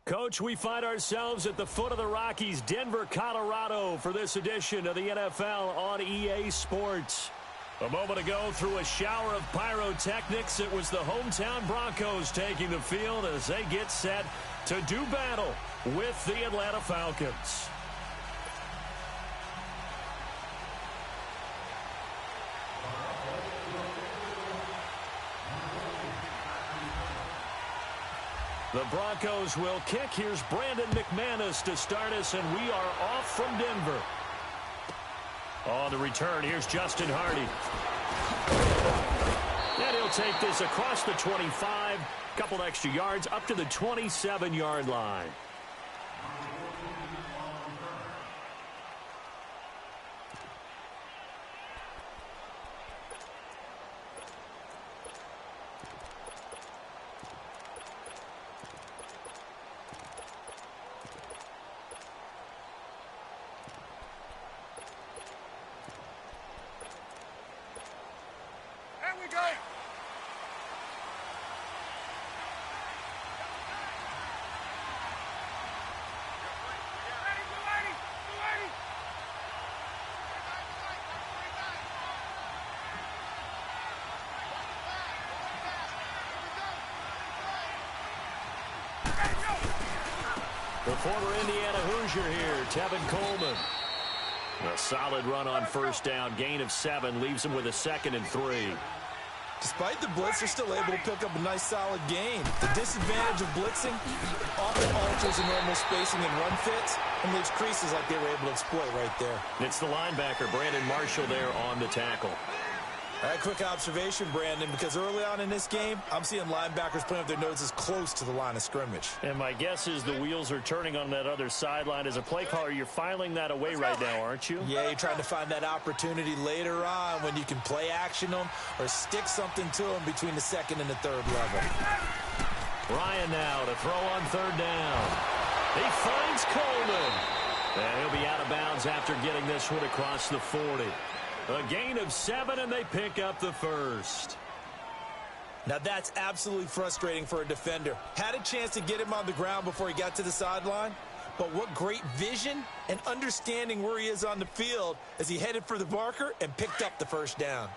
Coach, we find ourselves at the foot of the Rockies, Denver, Colorado, for this edition of the NFL on EA Sports. A moment ago, through a shower of pyrotechnics, it was the hometown Broncos taking the field as they get set to do battle with the Atlanta Falcons. The Broncos will kick. Here's Brandon McManus to start us, and we are off from Denver. On the return, here's Justin Hardy. And he'll take this across the 25, couple extra yards, up to the 27-yard line. The former Indiana Hoosier here, Tevin Coleman. A solid run on first down. Gain of 7 leaves him with a 2nd and 3. Despite the blitz, they're still able to pick up a nice solid gain. The disadvantage of blitzing often alters the normal spacing and run fits and leaves creases like they were able to exploit right there. It's the linebacker, Brandon Marshall, there on the tackle. All right, quick observation, Brandon, because early on in this game, I'm seeing linebackers putting up their noses close to the line of scrimmage. And my guess is the wheels are turning on that other sideline. As a play caller, you're filing that away right now, aren't you? Yeah, you're trying to find that opportunity later on when you can play action them or stick something to them between the 2nd and the 3rd level. Ryan now to throw on 3rd down. He finds Coleman. And he'll be out of bounds after getting this one across the 40. A gain of 7, and they pick up the 1st. Now that's absolutely frustrating for a defender. Had a chance to get him on the ground before he got to the sideline, but what great vision and understanding where he is on the field as he headed for the marker and picked up the 1st down.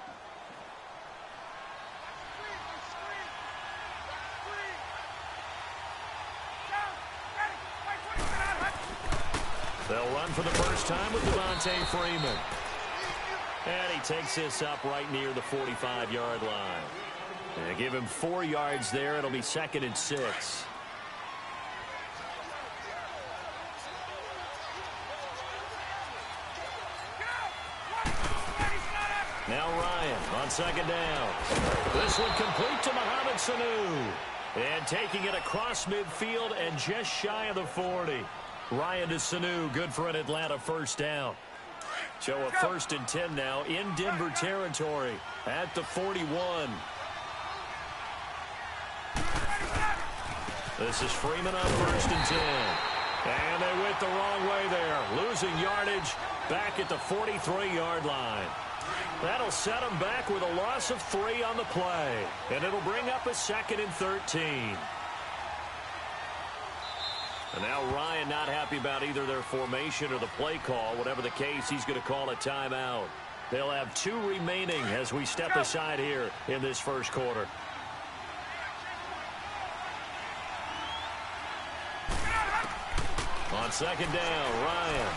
They'll run for the first time with Devontae Freeman. And he takes this up right near the 45-yard line. And give him 4 yards there. It'll be 2nd and 6. Now Ryan on 2nd down. This one complete to Mohamed Sanu. And taking it across midfield and just shy of the 40. Ryan to Sanu, good for an Atlanta 1st down. So a 1st and 10 now in Denver territory at the 41. This is Freeman on 1st and 10. And they went the wrong way there. Losing yardage back at the 43-yard line. That'll set them back with a loss of 3 on the play. And it'll bring up a 2nd and 13. And now Ryan not happy about either their formation or the play call. Whatever the case, he's going to call a timeout. They'll have 2 remaining as we step aside here in this 1st quarter. On 2nd down, Ryan.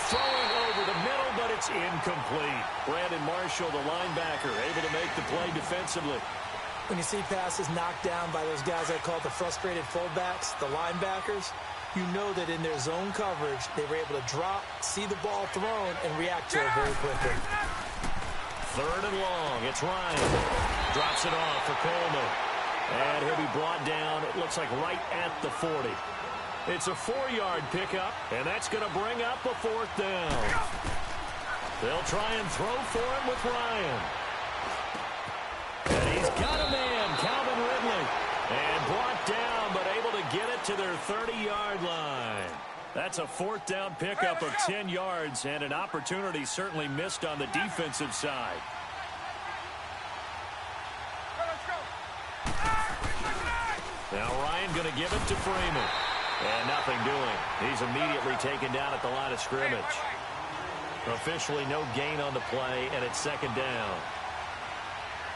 Throwing over the middle, but it's incomplete. Brandon Marshall, the linebacker, able to make the play defensively. When you see passes knocked down by those guys I call the frustrated fullbacks, the linebackers, you know that in their zone coverage, they were able to drop, see the ball thrown, and react to it very quickly. 3rd and long. It's Ryan. Drops it off for Coleman. And he'll be brought down, it looks like right at the 40. It's a 4-yard pickup, and that's going to bring up a 4th down. They'll try and throw for him with Ryan. And he's got a man, Calvin Ridley. And brought down, but able to get it to their 30-yard line. That's a 4th down pickup of 10 yards, and an opportunity certainly missed on the defensive side. Now Ryan going to give it to Freeman. And nothing doing. He's immediately taken down at the line of scrimmage. Officially no gain on the play, and it's second down.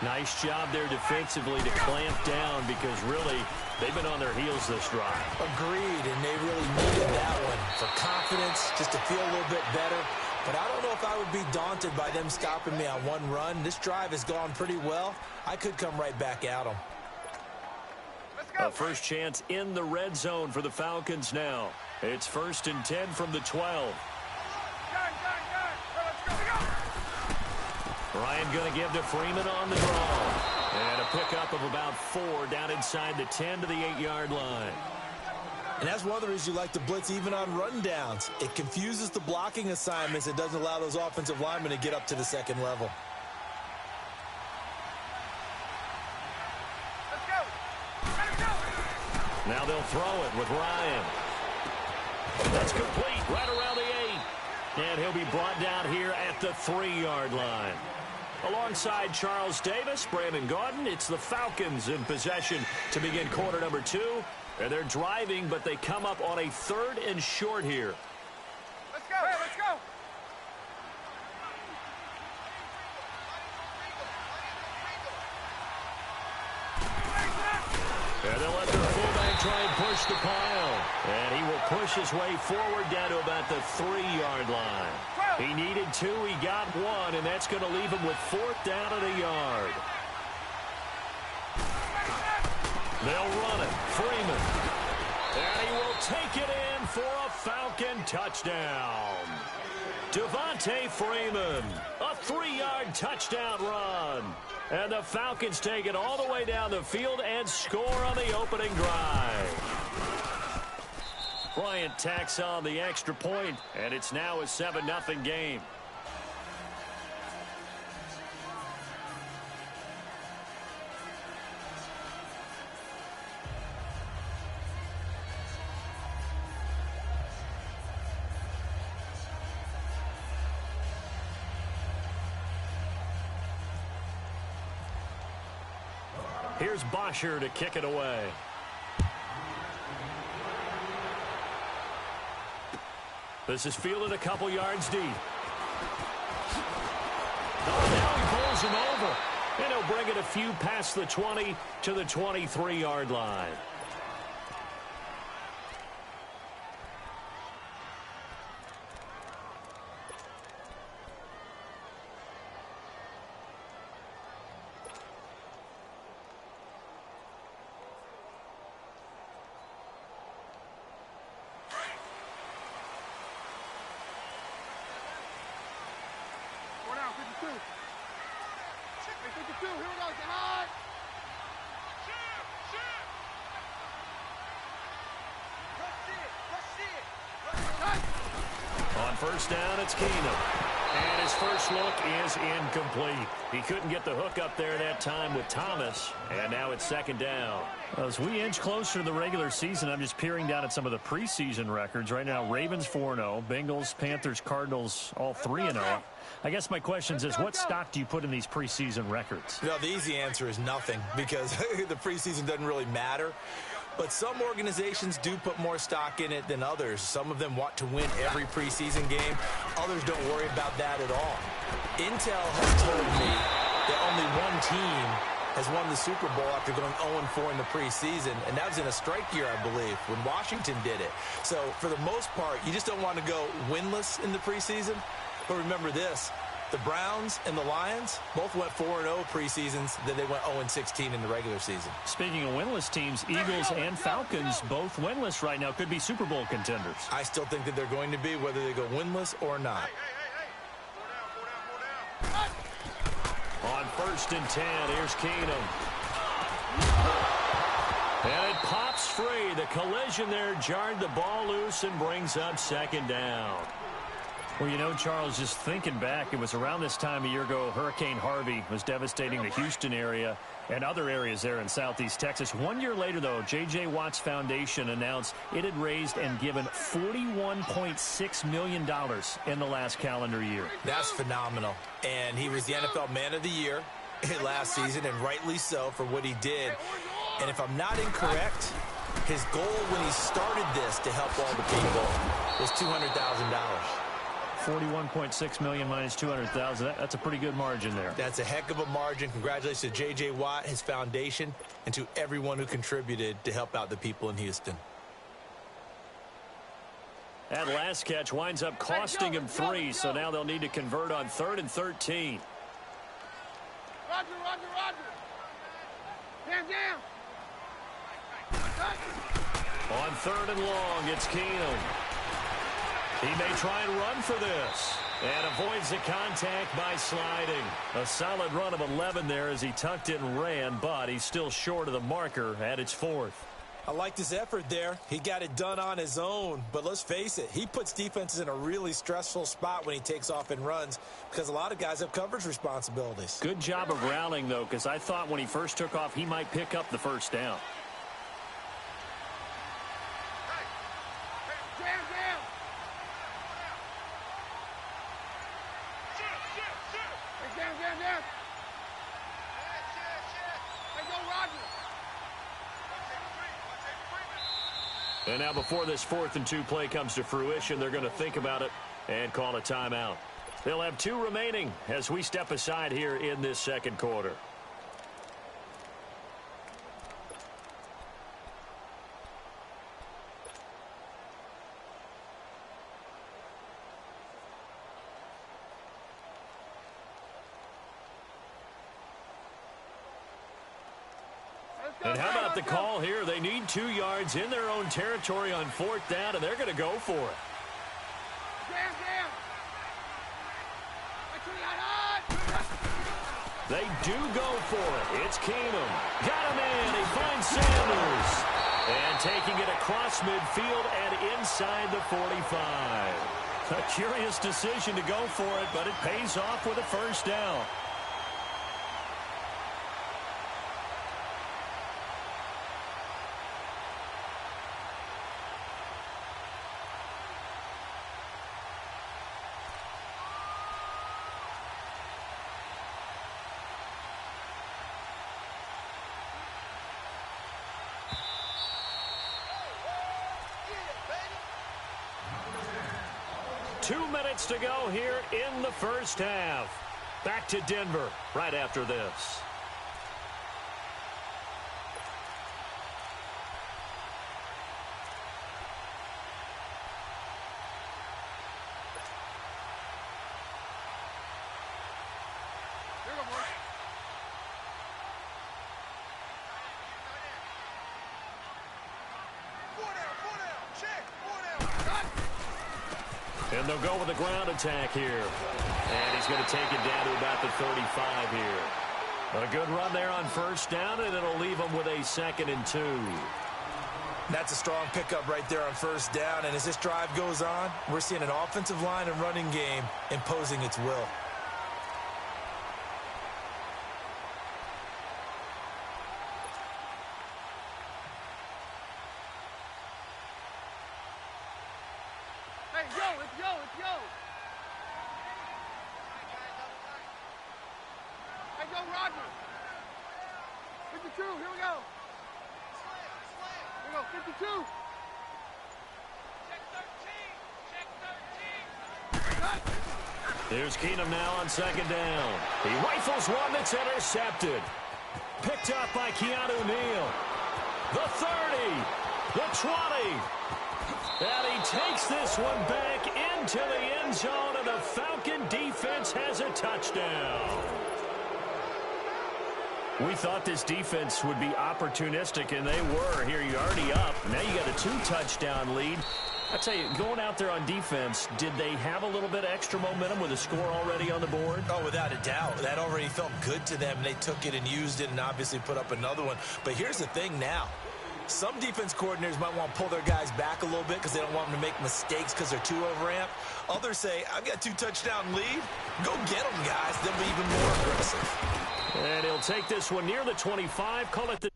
Nice job there defensively to clamp down because really they've been on their heels this drive. Agreed, and they really needed that one for confidence, just to feel a little bit better. But I don't know if I would be daunted by them stopping me on one run. This drive has gone pretty well. I could come right back at them. A first chance in the red zone for the Falcons now. It's 1st and 10 from the 12. Ryan going to give to Freeman on the draw. And a pickup of about 4 down inside the 10 to the 8-yard line. And that's one of the reasons you like to blitz even on rundowns. It confuses the blocking assignments. It doesn't allow those offensive linemen to get up to the second level. Now they'll throw it with Ryan. That's complete right around the 8. And he'll be brought down here at the 3-yard line. Alongside Charles Davis, Brandon Gaudin, it's the Falcons in possession to begin quarter number 2. And they're driving, but they come up on a 3rd and short here. Let's go. Hey, let's go. And they'll let their fullback try and push the pile. And he will push his way forward down to about the 3-yard line. He needed 2, he got 1, and that's going to leave him with 4th down and a yard. They'll run it. Freeman. And he will take it in for a Falcon touchdown. Devontae Freeman, a 3-yard touchdown run. And the Falcons take it all the way down the field and score on the opening drive. Bryant tacks on the extra point, and it's now a 7-0 game. Here's Bosher to kick it away. This is fielded a couple yards deep. Oh, now he pulls him over. And he'll bring it a few past the 20 to the 23-yard line. On first down, it's Keenum. And his first look is incomplete. He couldn't get the hook up there that time with Thomas. And now it's second down. As we inch closer to the regular season, I'm just peering down at some of the preseason records. Right now, Ravens 4-0, Bengals, Panthers, Cardinals, all 3-0. I guess my question is, what stock do you put in these preseason records? You know, the easy answer is nothing, because the preseason doesn't really matter. But some organizations do put more stock in it than others. Some of them want to win every preseason game. Others don't worry about that at all. Intel has told me that only one team has won the Super Bowl after going 0-4 in the preseason, and that was in a strike year, I believe, when Washington did it. So for the most part, you just don't want to go winless in the preseason. But remember this. The Browns and the Lions both went 4-0 preseasons, then they went 0-16 in the regular season. Speaking of winless teams, Eagles and Falcons both winless right now, could be Super Bowl contenders. I still think that they're going to be, whether they go winless or not. On first and 10, here's Keenum. And it pops free. The collision there jarred the ball loose and brings up second down. Well, you know, Charles, just thinking back, it was around this time a year ago, Hurricane Harvey was devastating the Houston area and other areas there in southeast Texas. 1 year later, though, J.J. Watt's Foundation announced it had raised and given $41.6 million in the last calendar year. That's phenomenal. And he was the NFL Man of the Year last season, and rightly so for what he did. And if I'm not incorrect, his goal when he started this to help all the people was $200,000. 41.6 million minus 200,000. That's a pretty good margin there. That's a heck of a margin. Congratulations to J.J. Watt, his foundation, and to everyone who contributed to help out the people in Houston. That last catch winds up costing him 3, so now they'll need to convert on 3rd and 13. Roger, roger, roger. Down, down. On 3rd and long, it's Keenum. He may try and run for this. And avoids the contact by sliding. A solid run of 11 there as he tucked it and ran, but he's still short of the marker at its 4th. I liked his effort there. He got it done on his own. But let's face it, he puts defenses in a really stressful spot when he takes off and runs because a lot of guys have coverage responsibilities. Good job of rallying, though, because I thought when he first took off, he might pick up the first down. And now before this 4th and 2 play comes to fruition, they're going to think about it and call a timeout. They'll have 2 remaining as we step aside here in this second quarter. And how about the call here? They need 2 yards in their own territory on 4th down, and they're going to go for it. They do go for it. It's Keenum. Got him in. He finds Sanders. And taking it across midfield and inside the 45. A curious decision to go for it, but it pays off with a first down. Two minutes to go here in the first half. Back to Denver right after this. And they'll go with the ground attack here. And he's going to take it down to about the 35 here. A good run there on first down, and it'll leave them with a 2nd and 2. That's a strong pickup right there on first down. And as this drive goes on, we're seeing an offensive line and running game imposing its will. Here's Keenum now on 2nd down. He rifles one that's intercepted. Picked up by Keanu Neal. The 30. The 20. And he takes this one back into the end zone, and the Falcon defense has a touchdown. We thought this defense would be opportunistic, and they were. Here, you're already up. Now you got a 2-touchdown lead. I tell you, going out there on defense, did they have a little bit of extra momentum with a score already on the board? Oh, without a doubt. That already felt good to them. They took it and used it and obviously put up another one. But here's the thing now. Some defense coordinators might want to pull their guys back a little bit because they don't want them to make mistakes because they're too overamped. Others say, I've got 2-touchdown lead. Go get them, guys. They'll be even more aggressive. And he'll take this one near the 25. Call it the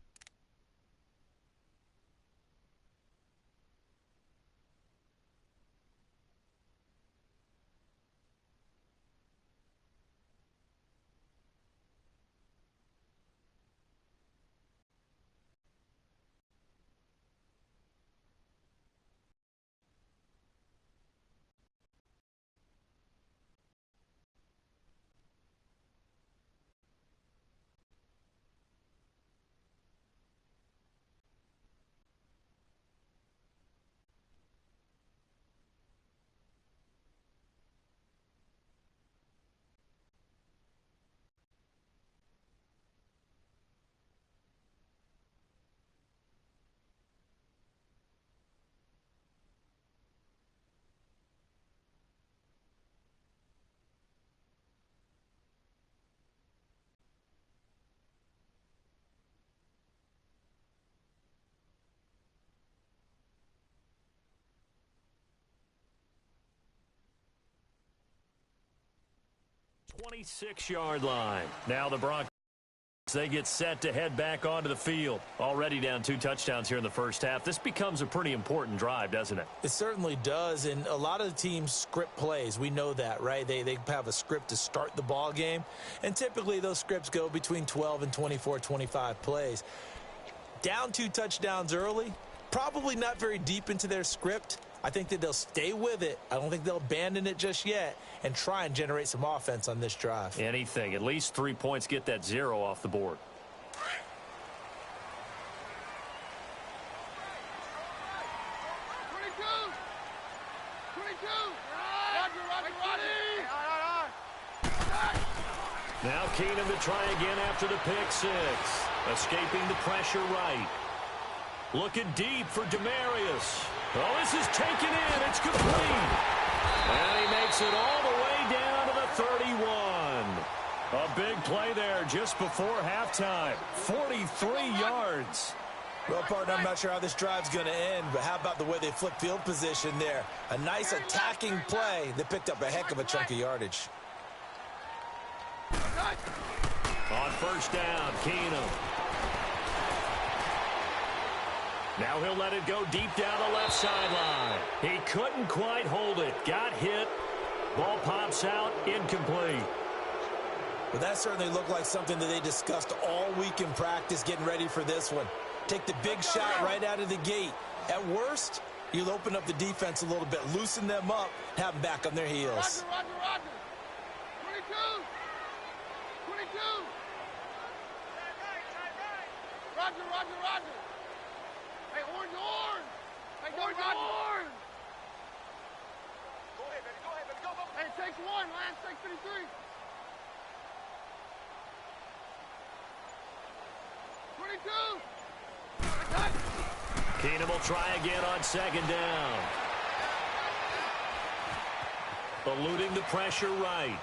26-yard line. Now the Broncos, they get set to head back onto the field. Already down 2 touchdowns here in the first half. This becomes a pretty important drive, doesn't it? It certainly does, and a lot of the teams script plays. We know that, right? They have a script to start the ball game, and typically those scripts go between 12 and 24, 25 plays. Down 2 touchdowns early, probably not very deep into their script. I think that they'll stay with it. I don't think they'll abandon it just yet and try and generate some offense on this drive. Anything. At least 3 points, get that 0 off the board. Now Keenum to try again after the pick 6. Escaping the pressure right. Looking deep for Demarius. Oh, this is taken in. It's complete. And he makes it all the way down to the 31. A big play there just before halftime. 43 yards. Well, partner, I'm not sure how this drive's going to end, but how about the way they flip field position there? A nice attacking play that picked up a heck of a chunk of yardage. On first down, Keenum. Now he'll let it go deep down the left sideline. He couldn't quite hold it. Got hit. Ball pops out. Incomplete. Well, that certainly looked like something that they discussed all week in practice getting ready for this one. Take the big shot right out of the gate. At worst, you'll open up the defense a little bit, loosen them up, have them back on their heels. Roger. 22. 22. Roger. Hey, orange. Hey, go, Roger. Go ahead, baby. Go. Hey, it takes 1. Lance takes 53. 22. Keenum will try again on second down. Eluding the pressure right.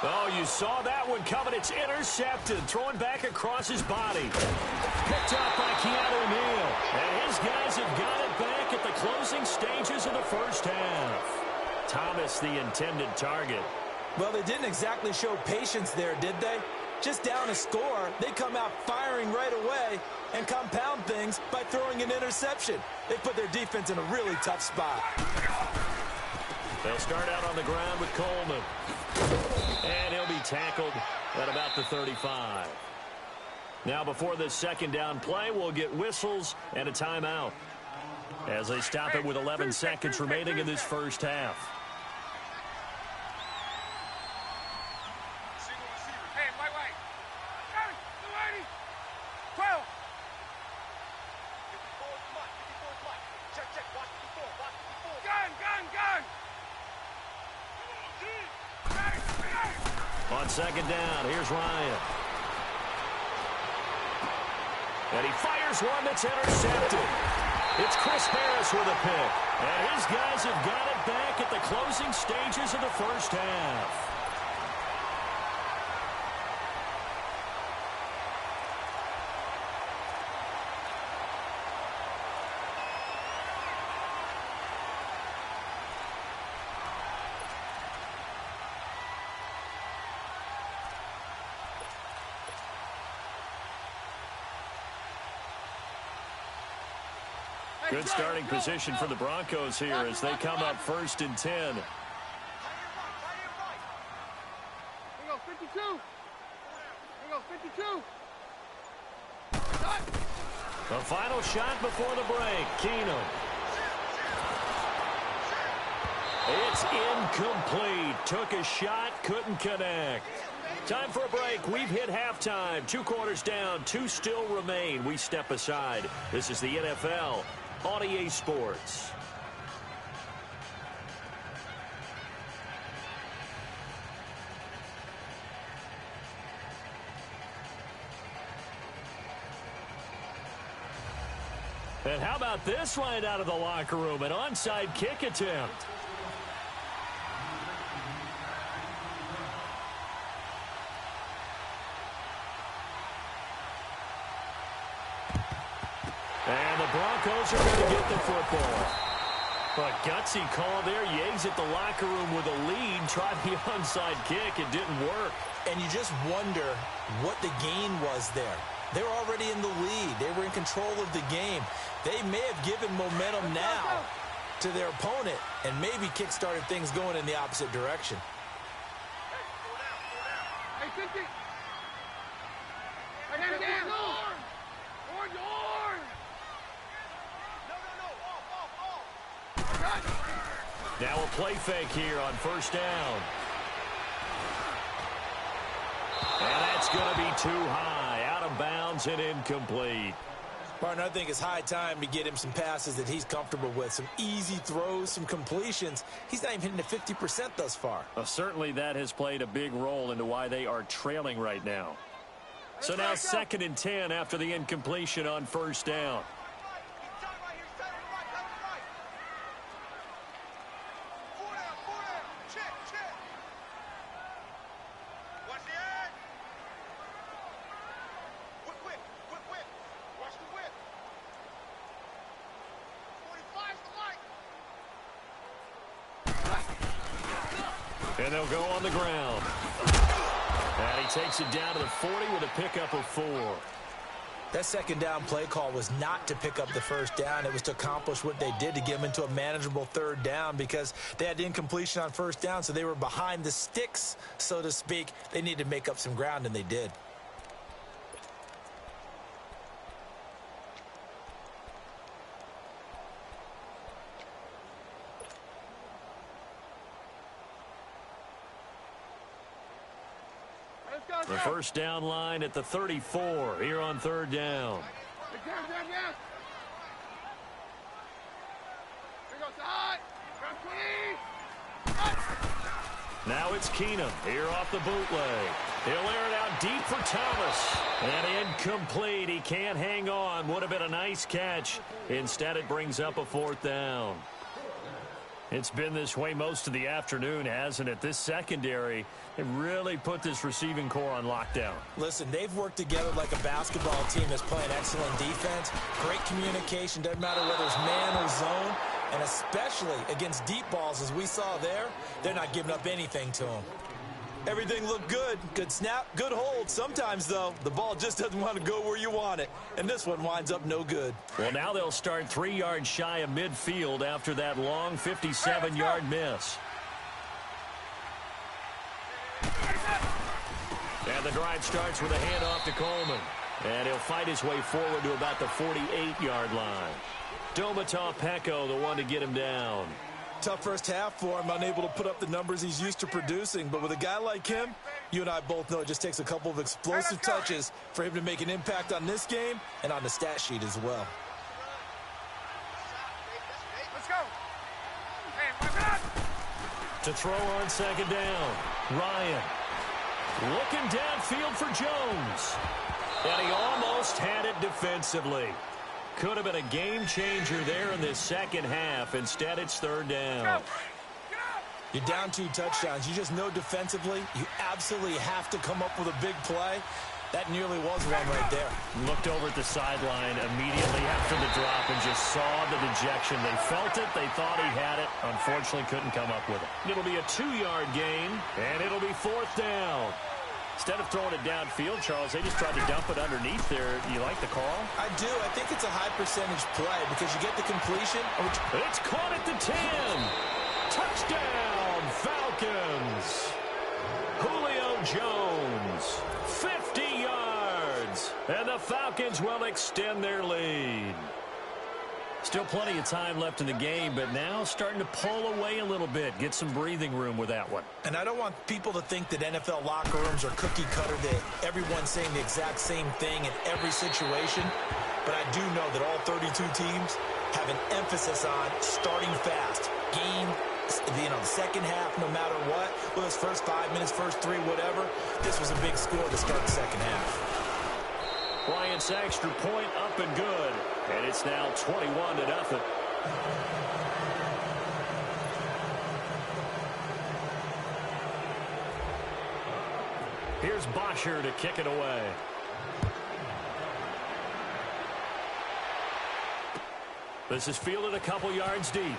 Oh, you saw that one coming. It's intercepted. Throwing back across his body. Picked up by Keanu Neal. And his guys have got it back at the closing stages of the first half. Thomas, the intended target. Well, they didn't exactly show patience there, did they? Just down a score, they come out firing right away and compound things by throwing an interception. They put their defense in a really tough spot. They'll start out on the ground with Coleman. And he'll be tackled at about the 35. Now before this second down play, we'll get whistles and a timeout as they stop it with 11 seconds remaining in this first half. Hey, white. Got it. 12. 54 Check. Watch 54. Gun. On second down, here's Ryan. And he fires one that's intercepted. It's Chris Harris with a pick. And his guys have got it back at the closing stages of the first half. Good starting position for the Broncos here as they come up 1st and 10. Here goes 52. 52. The final shot before the break. Keenum. It's incomplete. Took a shot, couldn't connect. Time for a break. We've hit halftime. 2 quarters down, 2 still remain. We step aside. This is the NFL on EA Sports. And how about this right out of the locker room? An onside kick attempt. And the Broncos are going to get the football. A gutsy call there. Yates at the locker room with a lead. Tried the onside kick. It didn't work. And you just wonder what the gain was there. They were already in the lead. They were in control of the game. They may have given momentum now to their opponent and maybe kick-started things going in the opposite direction. Hey, 50. I gotta get it. Now a play fake here on first down. And that's going to be too high. Out of bounds and incomplete. Partner, I think it's high time to get him some passes that he's comfortable with. Some easy throws, some completions. He's not even hitting the 50% thus far. Certainly that has played a big role into why they are trailing right now. So now 2nd and 10 after the incompletion on first down. And they'll go on the ground. And he takes it down to the 40 with a pickup of 4. That second down play call was not to pick up the first down. It was to accomplish what they did to get them into a manageable 3rd down because they had incompletion on first down, so they were behind the sticks, so to speak. They needed to make up some ground, and they did. The first down line at the 34 here on 3rd down. Now it's Keenum here off the bootleg. He'll air it out deep for Thomas. And incomplete. He can't hang on. Would have been a nice catch. Instead, it brings up a 4th down. It's been this way most of the afternoon, hasn't it? This secondary, it really put this receiving core on lockdown. Listen, they've worked together like a basketball team that's playing excellent defense. Great communication, doesn't matter whether it's man or zone. And especially against deep balls, as we saw there, they're not giving up anything to them. Everything looked good. Good snap, good hold. Sometimes, though, the ball just doesn't want to go where you want it. And this one winds up no good. Well, now they'll start 3 yards shy of midfield after that long 57-yard miss. And the drive starts with a handoff to Coleman. And he'll fight his way forward to about the 48-yard line. Domata-Peko, the one to get him down. Tough first half for him, unable to put up the numbers he's used to producing. But with a guy like him, you and I both know it just takes a couple of explosive touches for him to make an impact on this game and on the stat sheet as well. Let's go. To throw on 2nd down, Ryan. Looking downfield for Jones. And he almost had it defensively. Could have been a game changer there in this second half. Instead, it's 3rd down. You're down 2 touchdowns. You just know defensively you absolutely have to come up with a big play. That nearly was one right there. Looked over at the sideline immediately after the drop and just saw the dejection. They felt it. They thought he had it. Unfortunately, couldn't come up with it. It'll be a 2-yard gain, and it'll be 4th down. Instead of throwing it downfield, Charles, they just tried to dump it underneath there. You like the call? I do. I think it's a high percentage play because you get the completion. It's caught at the 10. Touchdown, Falcons. Julio Jones, 50 yards. And the Falcons will extend their lead. Still plenty of time left in the game, but now starting to pull away a little bit. Get some breathing room with that one. And I don't want people to think that NFL locker rooms are cookie cutter, that everyone's saying the exact same thing in every situation. But I do know that all 32 teams have an emphasis on starting fast. Game, the second half, no matter what. Whether it's first 5 minutes, first 3, whatever. This was a big score to start the second half. Bryant's extra point up and good. And it's now 21-0. Here's Bosher to kick it away. This is fielded a couple yards deep.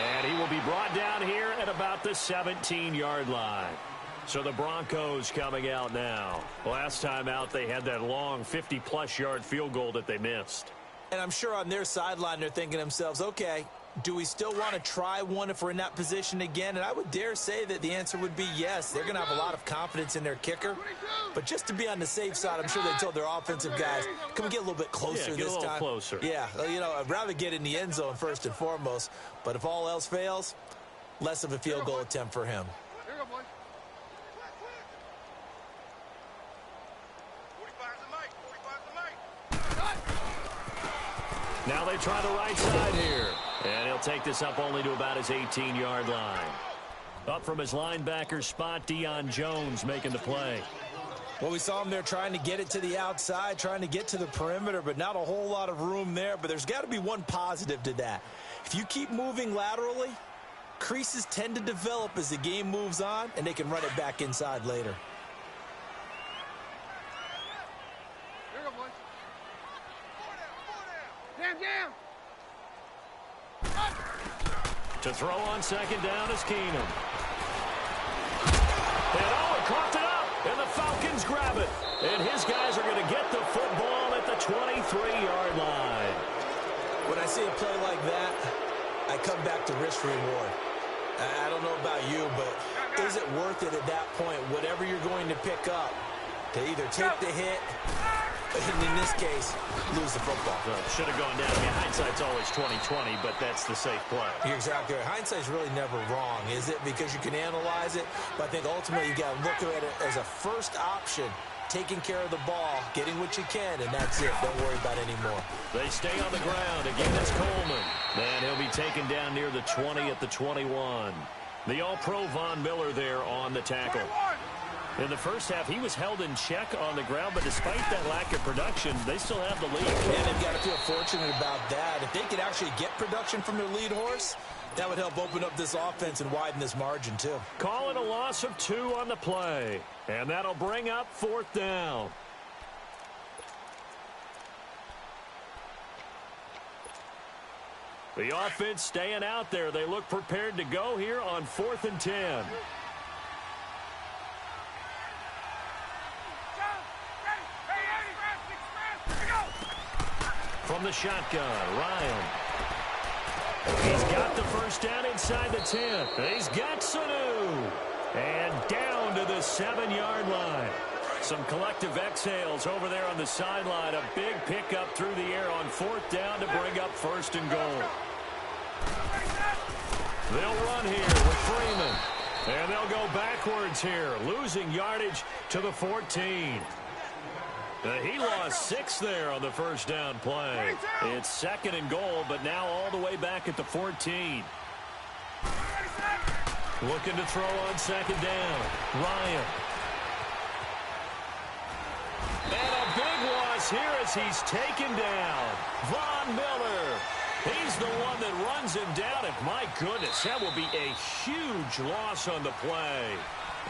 And he will be brought down here at about the 17-yard line. So the Broncos coming out now. Last time out, they had that long 50-plus yard field goal that they missed. And I'm sure on their sideline they're thinking to themselves, okay, do we still want to try one if we're in that position again? And I would dare say that the answer would be yes. They're going to have a lot of confidence in their kicker. But just to be on the safe side, I'm sure they told their offensive guys, can we get a little bit closer this time? Get a little closer. Yeah, you know, I'd rather get in the end zone first and foremost. But if all else fails, less of a field goal attempt for him. Here you go, boys. Now they try the right side here. And he'll take this up only to about his 18-yard line. Up from his linebacker spot, Deion Jones making the play. Well, we saw him there trying to get it to the outside, trying to get to the perimeter, but not a whole lot of room there. But there's got to be one positive to that. If you keep moving laterally, creases tend to develop as the game moves on, and they can run it back inside later. Here you go, boys. Jam. To throw on second down is Keenum. And it coughed it up, and the Falcons grab it. And his guys are going to get the football at the 23-yard line. When I see a play like that, I come back to risk reward. I don't know about you, but is it worth it at that point, whatever you're going to pick up, to either take the hit, and in this case, lose the football? Should have gone down. I mean, hindsight's always 20/20, but that's the safe play. You're exactly right. Hindsight's really never wrong, is it? Because you can analyze it, but I think ultimately you got to look at it as a first option, taking care of the ball, getting what you can, and that's it. Don't worry about it anymore. They stay on the ground. Again, it's Coleman. And he'll be taken down near the 20 at the 21. The All-Pro Von Miller there on the tackle. In the first half, he was held in check on the ground, but despite that lack of production, they still have the lead. And they've got to feel fortunate about that. If they could actually get production from their lead horse, that would help open up this offense and widen this margin, too. Calling a loss of 2 on the play. And that'll bring up 4th down. The offense staying out there. They look prepared to go here on 4th and 10. From the shotgun, Ryan. He's got the first down inside the 10. He's got Sanu. And down to the 7-yard line. Some collective exhales over there on the sideline. A big pickup through the air on 4th down to bring up 1st and goal. They'll run here with Freeman. And they'll go backwards here, losing yardage to the 14. He lost 6 there on the first down play. It's 2nd and goal, but now all the way back at the 14. Looking to throw on 2nd down. Ryan. And a big loss here as he's taken down. Von Miller. He's the one that runs him down, and my goodness, that will be a huge loss on the play.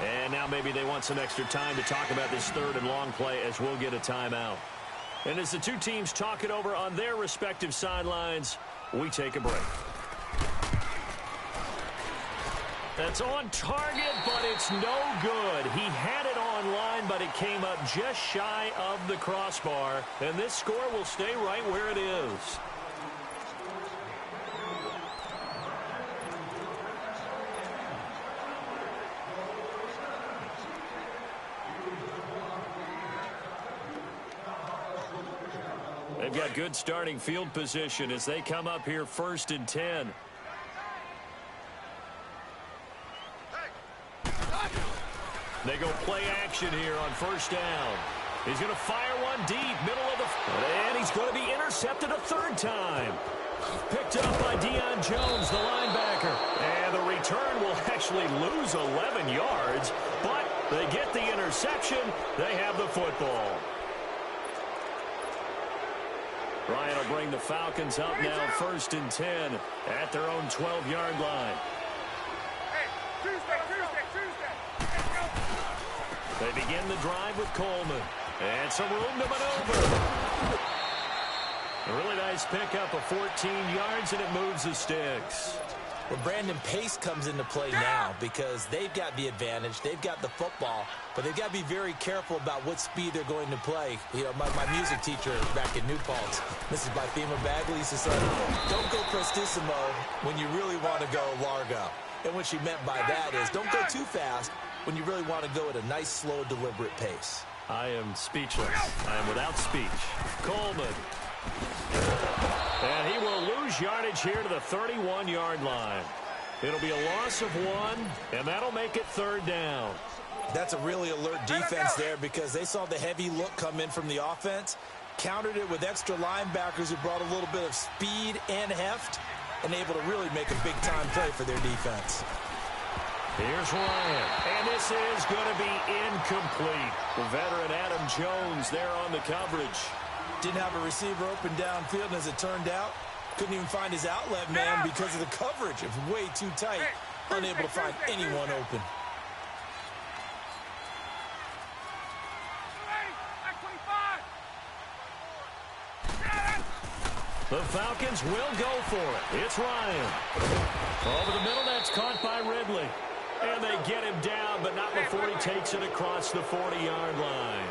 And now maybe they want some extra time to talk about this 3rd and long play as we'll get a timeout. And as the two teams talk it over on their respective sidelines, we take a break. That's on target, but it's no good. He had it on line, but it came up just shy of the crossbar. And this score will stay right where it is. They've got good starting field position as they come up here 1st and 10. They go play action here on 1st down. He's going to fire one deep, middle of the... And he's going to be intercepted a 3rd time. Picked up by Deion Jones, the linebacker. And the return will actually lose 11 yards, but they get the interception. They have the football. Ryan will bring the Falcons up now 1st and 10 at their own 12-yard line. They begin the drive with Coleman. And some room to maneuver. A really nice pickup of 14 yards, and it moves the sticks. Well, Brandon, pace comes into play now because they've got the advantage. They've got the football, but they've got to be very careful about what speed they're going to play. You know, my music teacher back in New Paltz, Mrs. Bythema Bagley, used to say, don't go prestissimo when you really want to go largo. And what she meant by that is don't go too fast when you really want to go at a nice, slow, deliberate pace. I am speechless. I am without speech. Coleman. And he will lose yardage here to the 31-yard line. It'll be a loss of 1, and that'll make it 3rd down. That's a really alert defense there because they saw the heavy look come in from the offense, countered it with extra linebackers who brought a little bit of speed and heft, and able to really make a big-time play for their defense. Here's Ryan, and this is going to be incomplete. The veteran Adam Jones there on the coverage. Didn't have a receiver open downfield, and as it turned out, couldn't even find his outlet man because of the coverage. It was way too tight, unable to find anyone open. The Falcons will go for it. It's Ryan. Over the middle, that's caught by Ridley. And they get him down, but not before he takes it across the 40-yard line.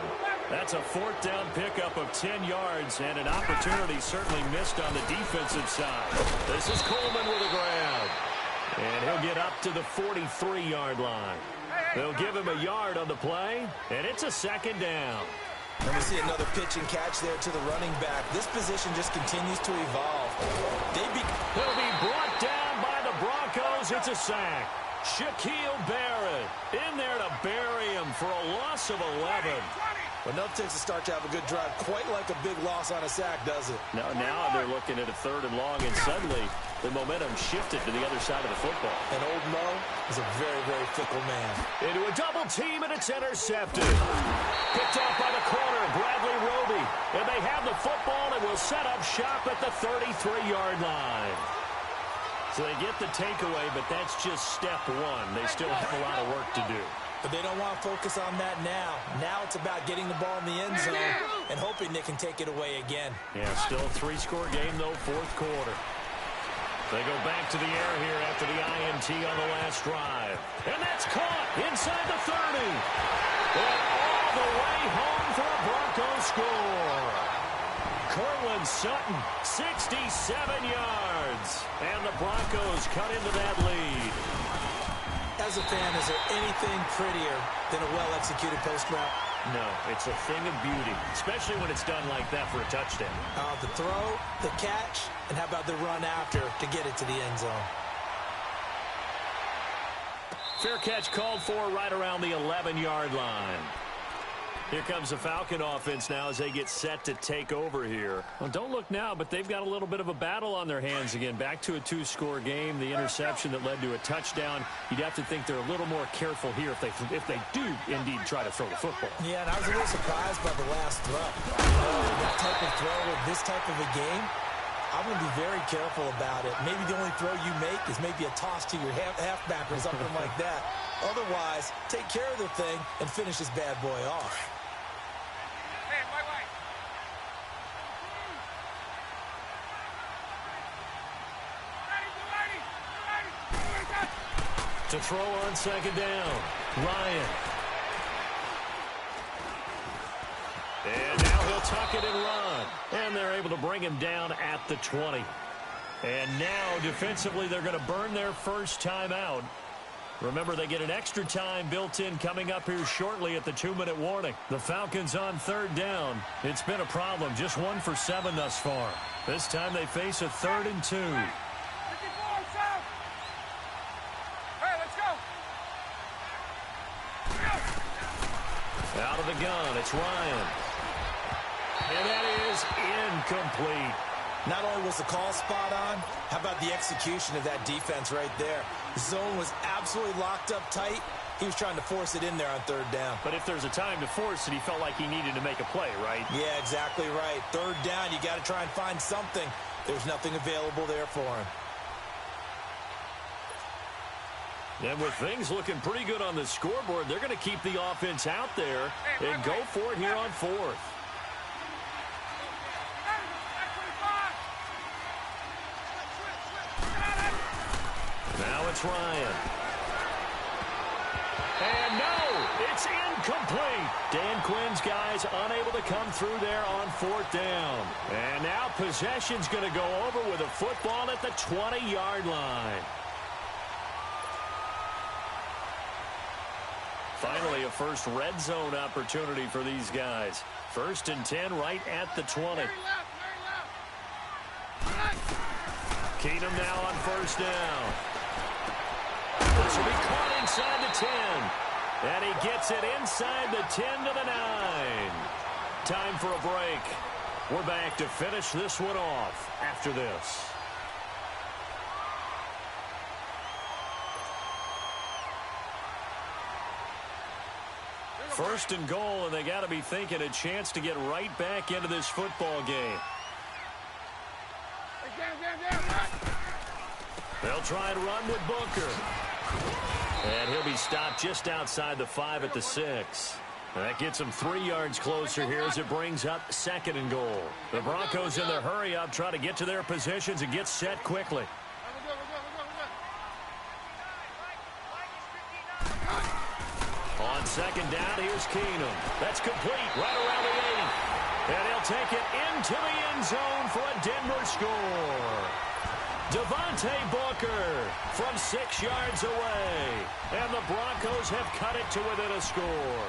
That's a 4th down pickup of 10 yards, and an opportunity certainly missed on the defensive side. This is Coleman with a grab. And he'll get up to the 43-yard line. They'll give him a yard on the play, and it's a 2nd down. And we see another pitch and catch there to the running back. This position just continues to evolve. He'll be brought down by the Broncos. It's a sack. Shaquille Barrett in there to bury him for a loss of 11. Well, no takes a start to have a good drive, quite like a big loss on a sack, does it? Now they're looking at a 3rd and long, and suddenly the momentum shifted to the other side of the football. And old Mo is a very, very fickle man. Into a double team, and it's intercepted. Picked off by the corner, Bradley Roby. And they have the football and will set up shop at the 33-yard line. So they get the takeaway, but that's just step 1. They still have a lot of work to do. But they don't want to focus on that now. Now it's about getting the ball in the end zone and hoping they can take it away again. Yeah, still a 3-score game, though, 4th quarter. They go back to the air here after the INT on the last drive. And that's caught inside the 30. And all the way home for a Broncos score. Cortland Sutton, 67 yards. And the Broncos cut into that lead. As a fan, is there anything prettier than a well-executed post route? No, it's a thing of beauty, especially when it's done like that for a touchdown. The throw, the catch, and how about the run after to get it to the end zone? Fair catch called for right around the 11-yard line. Here comes the Falcon offense now as they get set to take over here. Well, don't look now, but they've got a little bit of a battle on their hands again. Back to a 2-score game. The interception that led to a touchdown. You'd have to think they're a little more careful here if they do indeed try to throw the football. Yeah, and I was a little surprised by the last throw. That type of throw with this type of a game, I'm going to be very careful about it. Maybe the only throw you make is maybe a toss to your halfback or something like that. Otherwise, take care of the thing and finish this bad boy off. To throw on 2nd down, Ryan. And now he'll tuck it and run. And they're able to bring him down at the 20. And now, defensively, they're going to burn their first timeout. Remember, they get an extra time built in coming up here shortly at the 2-minute warning. The Falcons on 3rd down. It's been a problem. Just 1 for 7 thus far. This time they face a 3rd and 2. Out of the gun, it's Ryan. And that is incomplete. Not only was the call spot on, how about the execution of that defense right there? The zone was absolutely locked up tight. He was trying to force it in there on 3rd down. But if there's a time to force it, he felt like he needed to make a play, right? Yeah, exactly right. 3rd down, you got to try and find something. There's nothing available there for him. And with things looking pretty good on the scoreboard, they're going to keep the offense out there and go for it here on 4th. it's Ryan. And no, it's incomplete. Dan Quinn's guys unable to come through there on 4th down. And now possession's going to go over with a football at the 20-yard line. Finally, a first red zone opportunity for these guys. 1st and 10 right at the 20. Keenum now on 1st down. This will be caught inside the 10. And he gets it inside the 10 to the 9. Time for a break. We're back to finish this one off after this. First and goal, and they got to be thinking a chance to get right back into this football game. They'll try and run with Booker. And he'll be stopped just outside the 5 at the 6. That gets them 3 yards closer here as it brings up 2nd and goal. The Broncos in their hurry up, try to get to their positions and get set quickly. On 2nd down, here's Keenum. That's complete right around the 8. And he'll take it into the end zone for a Denver score. Devontae Booker from 6 yards away. And the Broncos have cut it to within a score.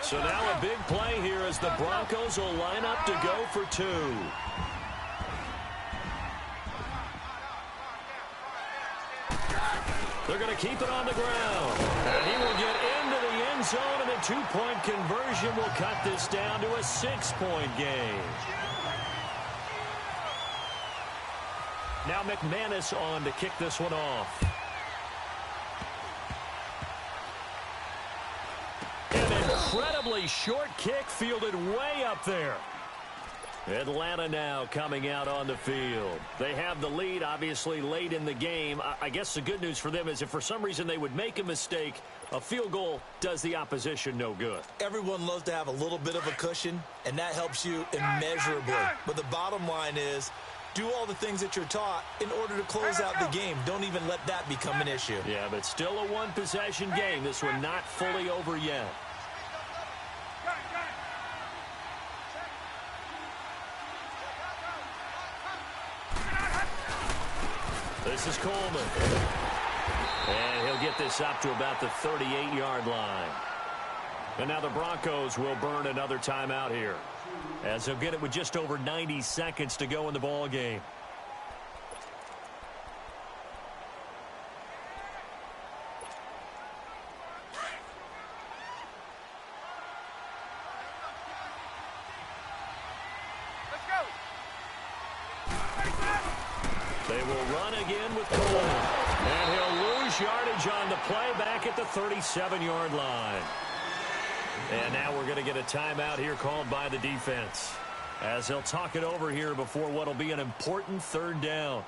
So now a big play here as the Broncos will line up to go for 2. They're going to keep it on the ground. And he will get into the end zone, and a 2-point conversion will cut this down to a 6-point game. Now McManus on to kick this one off. An incredibly short kick fielded way up there. Atlanta now coming out on the field. They have the lead, obviously, late in the game. I guess the good news for them is if for some reason they would make a mistake, a field goal does the opposition no good. Everyone loves to have a little bit of a cushion, and that helps you immeasurably. But the bottom line is, do all the things that you're taught in order to close out the game. Don't even let that become an issue. Yeah, but still a one-possession game. This one not fully over yet. This is Coleman. And he'll get this up to about the 38-yard line. And now the Broncos will burn another timeout here, as they'll get it with just over 90 seconds to go in the ball game. They will run again with Coleman. And he'll lose yardage on the play back at the 37-yard line. And now we're going to get a timeout here called by the defense, as they'll talk it over here before what will be an important 3rd down.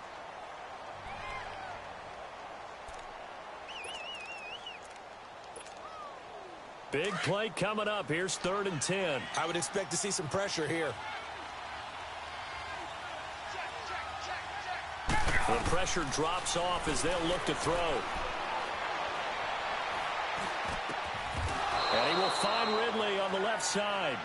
Big play coming up. Here's 3rd and 10. I would expect to see some pressure here. The pressure drops off as they'll look to throw. And he will find Ridley on the left side.